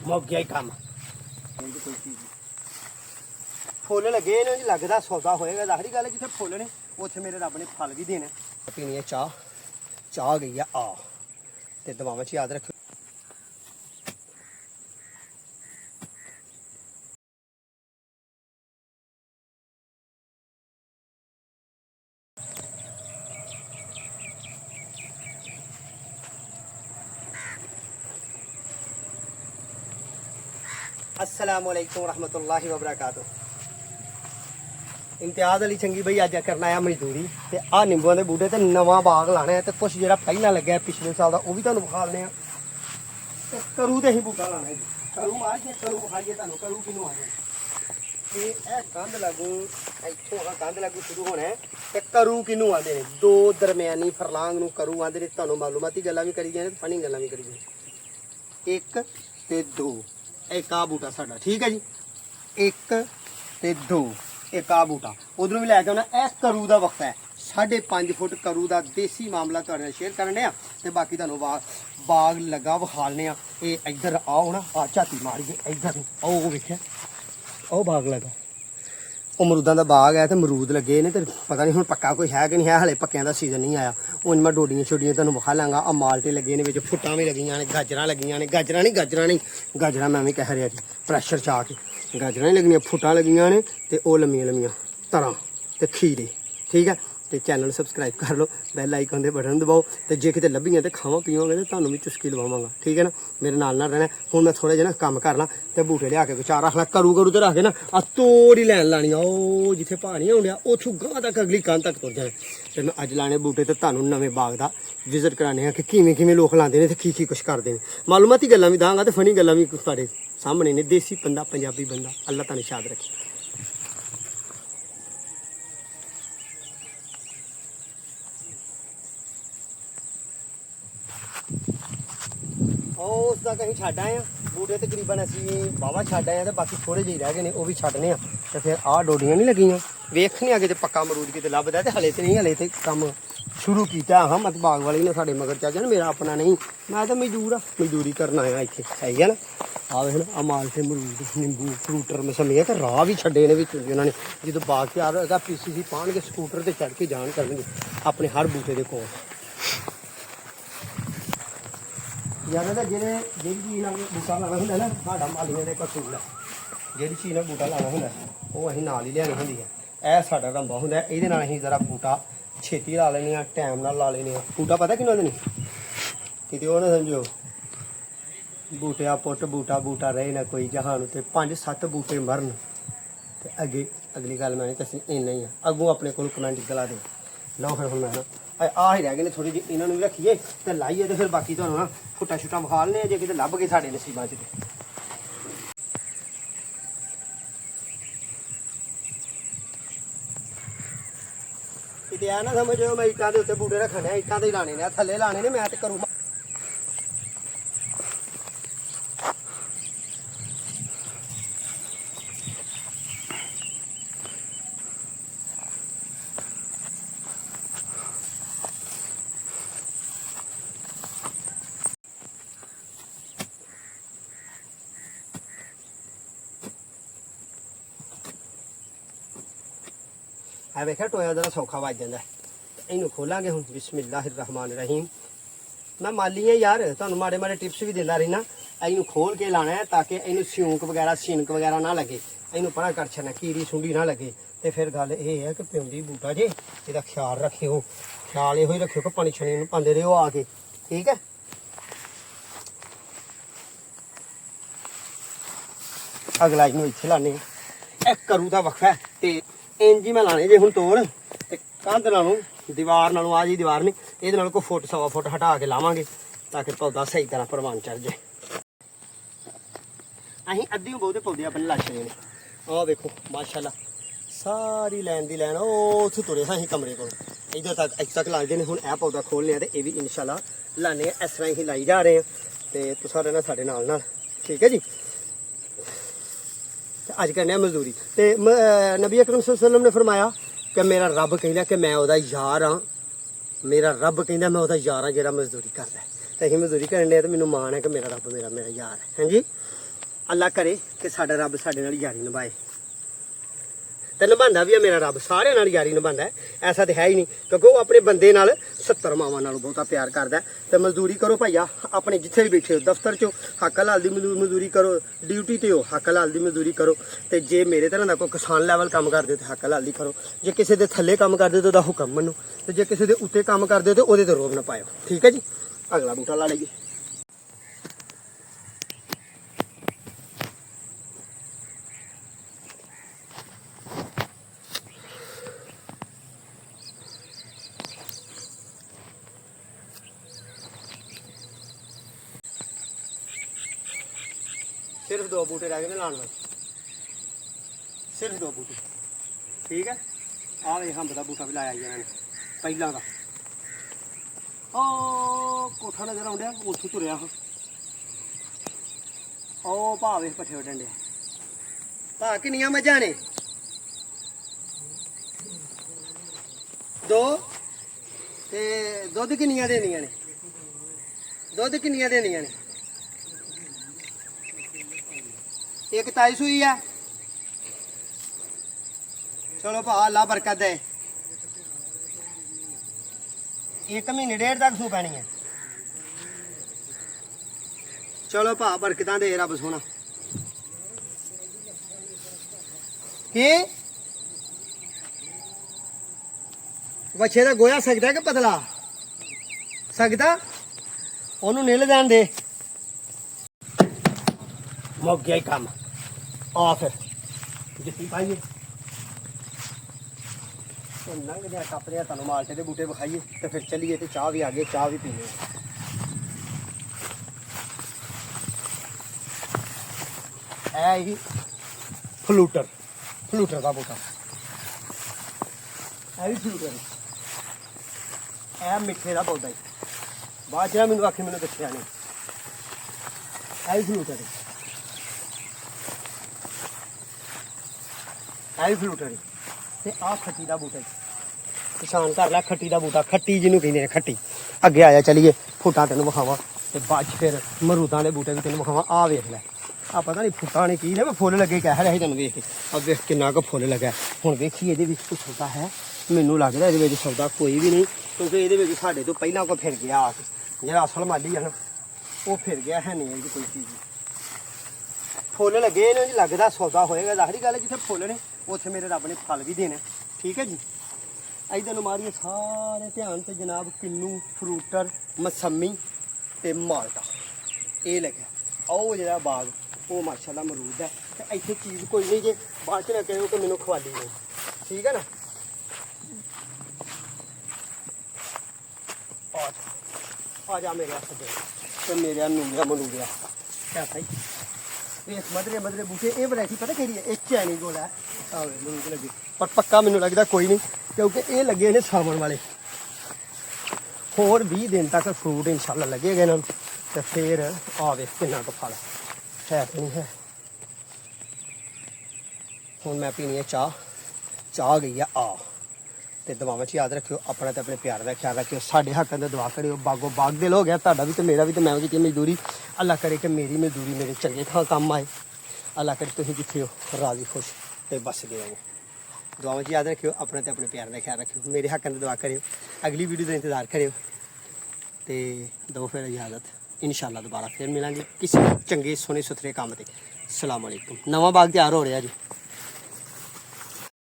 ਮੁੱਕ ਗਿਆ ਹੀ ਕੰਮ। ਫੁੱਲ ਲੱਗੇ ਨੇ, ਲੱਗਦਾ ਸੌਦਾ ਹੋਏਗਾ। ਜ਼ਾਹਰੀ ਗੱਲ ਹੈ, ਜਿੱਥੇ ਫੁੱਲ ਨੇ ਉੱਥੇ ਮੇਰੇ ਰੱਬ ਨੇ ਫਲ ਵੀ ਦੇਣੇ। ਪੀਣੀ ਹੈ ਚਾਹ, ਚਾਹ ਗਈ ਆ ਤੇ ਦੁਆਵਾਂ 'ਚ ਯਾਦ ਰੱਖੋ। अस्सलाम वालेकुम रहमतुल्लाहि व बरकातुहू। इम्तियाज़ अली चंगी भाई अज करना है मजदूरी ते आ निंबुआं दे बूटे ते नवां बाग लाना है ते कुछ जेह्ड़ा पहिला लग्या पिछले साल दा ओह भी तुहानूं विखा लैने आ ते करू ते असीं बूटा लाना है। करू मार के करू विखाइए तुहानूं करू किनूं आने ते ए कंध लागू इत्थों आ कंध लागू शुरू होना है ते करू किनूं आंदे ने। दो दरमियानी फरलांग नूं करू आंदे ने। तुहानूं मालूमाती गल्लां भी करी जाने ते फनी गल्लां भी करी जाने। एक ते दो एक आ बूटा साडा, ठीक है जी। एक ते दो एक आ बूटा उधरों भी लैके आना। इस करू का वक्त है 5.5 फुट करू का देसी मामला तुहाडे नाल शेयर करने आ ते बाकी तुहानूं बाग लगा विखालने आ। ये इधर आओ ना, आ झाती मारिए इधर आओ, वेखिया ओ बाग लगा अमरूदां दा बाग है ते अमरूद लगे ने ते पता नहीं हुण पक्का कोई है कि नहीं है। हले पक्कियां दा सीजन नहीं आया। हुण मैं डोडियां छोडियां तुहानूं विखा लांगा। आ माल्टे लगे ने, विच फुट्टां भी लगियां ने, गाजरां लगियां ने। गाजरां नहीं गाजरां मैं भी कह रहा जी प्रैशर च आके गाजरां नहीं लगियां, फुट्टां लगियां ने ते ओह लम्मियां लम्मियां तरां ते खीरे, ठीक है। ते चैनल सबसक्राइब कर लो, बैल आइकन दे बटन दबाओ ते जे किते लभियां ते खावां पीवांगे ते तुहानूं भी चुस्की लवावांगा, ठीक है ना। मेरे नाल रहना। हुण मैं थोड़ा जिहा ना कम्म कर ला ते बूटे लिया के चार रख ला। करू ते रख के ना आ तोड़ ही लैन लानी आ। ओह जिथे पा नहीं आउंदिया उत्थों गांह तक अगली कंध तक तुर जाना ते मैं अज लाने बूटे ते तुहानूं नवें बाग दा विजिट कराने आ कि किवें लोक लांदे ने ते की कुछ करदे ने। मालूमाती गल्लां भी दांगा ते फनी गल्लां भी तुहाडे सामने ने। देसी बंदा, पंजाबी बंदा, अल्लाह तुहानूं शाद रखे। उस तक असीं छड्ड आए बूटे तकरीबन असीं वाहवा छड्ड आए ते बाकी थोड़े ਜਿਹੇ रह गए ने, ओह भी छड्डने आ ते फिर आ डोडियां नहीं लगियां। वेखने आ किते पक्का अमरूद किते लभदा ते हले ते नहीं, हले ते कम्म शुरू कीता हा। मत बाग वाले ने साडे मगर चल जान, मेरा अपना नहीं, मैं तो मजदूर आ, मजदूरी करन आया इत्थे, सही है ना। आ वेख ना, आ माल्टे अमरूद निंबू फ्रूटर मसम्मियां ते राह भी छड्डे ने विच उन्होंने। जो बाग तैयार होएगा PCC पाणगे स्कूटर ते चढ़ के जान करनगे अपने हर बूटे दे कोल। ज़्यादा जेह्ड़ी चीज़ नाल बूटा लाना होंदा ना, साडा मालियां दे कसूल है। जिहड़ी चीज़ नाल बूटा लाना होंदा ओह असीं नाल ही लिआनी होंदी है। ਇਹ ਸਾਡਾ ਰੰਬਾ ਹੁੰਦਾ, ਇਹਦੇ ਨਾਲ ਅਸੀਂ ਜ਼ਰਾ ਬੂਟਾ ਛੇਤੀ ਲਾ ਲੈਂਦੇ ਹਾਂ, ਟਾਈਮ ਨਾਲ ਲਾ ਲੈਂਦੇ ਹਾਂ। ਬੂਟਾ ਪਤਾ ਕਿੰਨਾ ਦਿਨ ਕਿਤੇ ਉਹ ਨਾ ਸਮਝੋ ਬੂਟਿਆ ਪੁੱਟ ਬੂਟਾ ਰਹੇ ਨਾ ਕੋਈ ਜਹਾਨ ਉੱਤੇ 5-7 ਬੂਟੇ ਮਰਨ ਤੇ ਅੱਗੇ ਅਗਲੀ ਗੱਲ ਮੈਂ ਨਹੀਂ ਦੱਸੀ, ਇੰਨਾ ਹੀ ਆ। ਅੱਗੋਂ ਆਪਣੇ ਕੋਲ ਕਮੈਂਟ ਗਲਾ ਦੇ ਲਓ। ਫਿਰ ਹੁਣ ਮੈਂ ਨਾ ਆਹ ਹੀ ਰਹਿ ਗਏ ਨੇ ਥੋੜ੍ਹੇ ਜਿਹੇ, ਇਹਨਾਂ ਨੂੰ ਵੀ ਰੱਖੀਏ ਤੇ ਲਾਈਏ ਤੇ ਫਿਰ ਬਾਕੀ ਤੁਹਾਨੂੰ ਨਾ ਫੁੱਟਾ ਛੁੱਟਾ ਵਿਖਾ ਲੈਣੇ ਆ ਜੇ ਕਿਤੇ ਲੱਭ ਗਏ ਸਾਡੇ ਨਸੀਬਾਂ 'ਚ। ਕਿਤੇ ਆ ਨਾ ਸਮਝੋ ਮੈਂ ਇੱਟਾਂ ਦੇ ਉੱਤੇ ਬੂਟੇ ਰੱਖਣੇ ਆ, ਇੱਟਾਂ ਤੇ ਹੀ ਲਾਣੇ ਨੇ, ਥੱਲੇ ਲਾਣੇ ਨੇ। ਮੈਂ ਤੇ ਕਰੂ है। वेखिया टोया जरा सौखा वज जाता है। इनू खोलांगे हूँ बिस्मिल्लाहिर रहमानिर रहीम। मैं माली है यार, तुहानूं माड़े माड़े टिप्स भी दिंदा रहना। इनू खोल के लाना है ताकि इनू सियूंक वगैरह छिनक वगैरह ना लगे, इनू परा कर छड़ना, कीड़ी सुंडी ना लगे। तो फिर गल ये है कि पिंडी बूटा जे इसका ख्याल रखियो, ख्याल यो ही रखियो कि पानी छनी पाते रहो आके, ठीक है। अगला इनू इत्थे लाने करू का वक्फा है तो इंज ही मैं लाने जे हुण तोड़ ते कंध नालों दीवार नालों आ जी दीवार नहीं, ये कोई फुट सवा फुट हटा के लावांगे ताकि पौधा सही तरह परवान चढ़ जाए। असीं अद्धी बहुते पौधे अपने ला छड़े ने। आ वेखो माशाअल्लाह सारी लैन दी लैन उत्थों तुरे असीं कमरे को इधर तक लगदे ने। हुण यह पौधा खोलने आ ते ये भी इंशाअल्लाह लाने इस तरह ही लाई जा रहे हैं ते तुसां रहना साडे नाल, ठीक है जी। अज करने मजदूरी ते नबी अकरम सल्लल्लाहु अलैहि वसल्लम ने फरमाया कि मेरा रब कहता कि मैं ओहदा यार हाँ, मेरा रब कहता मैं ओहदा यार हाँ जिहड़ा मजदूरी करदा है। ते असीं मजदूरी करने तो मैनूं मान है कि मेरा रब मेरा यार है। हाँ जी, ਅੱਲਾ ਕਰੇ ਕਿ ਸਾਡਾ ਰੱਬ ਸਾਡੇ ਨਾਲ ਯਾਰੀ ਨਿਭਾਏ ਤੇ ਨਿਭਾਉਂਦਾ ਵੀ ਆ ਮੇਰਾ ਰੱਬ, ਸਾਰਿਆਂ ਨਾਲ ਯਾਰੀ ਨਿਭਾਉਂਦਾ, ਐਸਾ ਤੇ ਹੈ ਹੀ ਨਹੀਂ ਕਿਉਂਕਿ ਉਹ ਆਪਣੇ ਬੰਦੇ ਨਾਲ 70 ਮਾਵਾਂ ਨਾਲੋਂ ਬਹੁਤਾ ਪਿਆਰ ਕਰਦਾ। ਤੇ ਮਜ਼ਦੂਰੀ ਕਰੋ ਭਾਈਆ, ਆਪਣੇ ਜਿੱਥੇ ਵੀ ਬੈਠੇ ਹੋ, ਦਫ਼ਤਰ 'ਚੋਂ ਹੱਕ ਹਲਾਲ ਦੀ ਮਜ਼ਦੂਰੀ ਕਰੋ, ਡਿਊਟੀ ਤੇ ਹੋ ਹੱਕ ਹਲਾਲ ਦੀ ਮਜ਼ਦੂਰੀ ਕਰੋ। ਤੇ ਜੇ ਮੇਰੇ ਤਰ੍ਹਾਂ ਦਾ ਕੋਈ ਕਿਸਾਨ ਲੈਵਲ ਕੰਮ ਕਰਦੇ ਹੋ ਤੇ ਹੱਕ ਹਲਾਲ ਦੀ ਕਰੋ। ਜੇ ਕਿਸੇ ਦੇ ਥੱਲੇ ਕੰਮ ਕਰਦੇ ਹੋ ਤਾਂ ਉਹਦਾ ਹੁਕਮ ਮੰਨੋ, ਤੇ ਜੇ ਕਿਸੇ ਦੇ ਉੱਤੇ ਕੰਮ ਕਰਦੇ ਹੋ ਤੇ ਉਹਦੇ ਤੇ ਰੋਬ ਨਾ ਪਾਇਓ। ਠੀਕ ਹੈ ਜੀ, ਅਗਲਾ ਬੂਟਾ ਲਾ ਲਈਏ। सिर्फ 2 बूटे रह गए ने लाने, सिर्फ 2 बूटे। ठीक है, आ वे हंब का बूटा भी लाया इन्होंने पहला का, कोठा नजर आउंडिया उत्थों तुरिया हाँ, भा वे पट्ठे वड्डण डे। भा किन्नियां मझां ने? 2 ते दुद्ध किन्नियां देनियां ने? दुद्ध किन्नियां देनियां ने? एक ताई सूई है। चलो भा अल्लाह बरकत दे, 1 महीने 1.5 तक सू पैनी है। चलो भा बरकत दे रब सोना। की बच्चे का गोया सकता कि पतला सकता, ओनू निल जान दे, मुक गया ही काम। आ फिर जिट्टी पाइए लंघदे टपदे तुम माल्टे के बूटे विखाइए तो फिर चलीए तो चाह भी आ गई, चाह भी पीने। है ही फ्लूटर, फ्लूटर का बूटा है भी फ्लूटर है, मिठे का पौधा ही बाद च मैनू आखी मैंने दसिया नहीं, है भी फ्लूटर है भी फ्लूटर ही। ते आ खट्टी का बूटा किसान कर लै, खट्टी का बूटा, खट्टी जिन्हों कहते हैं खट्टी। अगे आया चलीए फुटा तेन विखावा, तो बाद फिर मरूदां के बूटे भी तेन विखावा। आ वेख लै, आ पता नहीं फुटा ने की ने फुल लगे कह रहे तेन वेख के, अब वेख किन्ना क फुल लगा। हुण वेखी ये कोई सौदा है, मैनू लगता ये सौदा कोई भी नहीं, क्योंकि ये साढ़े तो पहला कोई फिर गया आके, जो असल माली है ना वो फिर गया है नहीं है कोई चीज़। फुल लगे ने लगता सौदा होएगा, जाहिर गल है जिथे फुल ने उत्थे मेरे रब ने फल भी देने। ठीक है जी, इधर मारिए सारे ध्यान से जनाब, किन्नू, फ्रूटर, मसम्मी ते माल्टा ये लगे। आओ जो बाग वो माशाल्लाह मरूद है, तो इतने चीज़ कोई नहीं जे बाद च ना कहो कि मैनू खवाली नहीं। ठीक है ना, आ जा मेरे सज्जन, तो मेरे नूरिया मनूरिया क्या सही इस मदरे मदरे बूटे। ये वैरायटी पता कि है, चैनी गोल है मरूद लगे, पर पक्का मैनू लगता कोई नहीं, क्योंकि ये लगे ने सावन वाले। होर 20 दिन तक फ्रूट इंशाल्लाह लगेगा इन्होंने, तो फिर आवे किन्ना क फल है तो नहीं है। हुण मैं पीनी है चाह, चाह गई है आ। तो दुआवां च याद रखियो, अपना तो अपने प्यार का ख्याल रखियो, साढ़े हक्कां दी दुआ करियो। बागो बाग दिल हो गया तुहाडा भी तो मेरा भी, तो मैं भी की मजदूरी। अल्लाह करे कि मेरी मजदूरी मेरे चंगे थां काम आए। अल्लाह करे तुसीं जिथे हो राजी खुश ते बस गए हो। दुआवां च याद रखियो, अपने तो अपने प्यार का ख्याल रखियो, मेरे हक्कां दी दुआ करियो। अगली वीडियो का इंतजार करियो, तो दो फिर इजाजत, इंशाल्लाह दोबारा फिर मिलांगे किसी चंगे सोने सुथरे काम ते। अस्सलाम वालेकुम। नवा बाग तैयार हो रहा जी।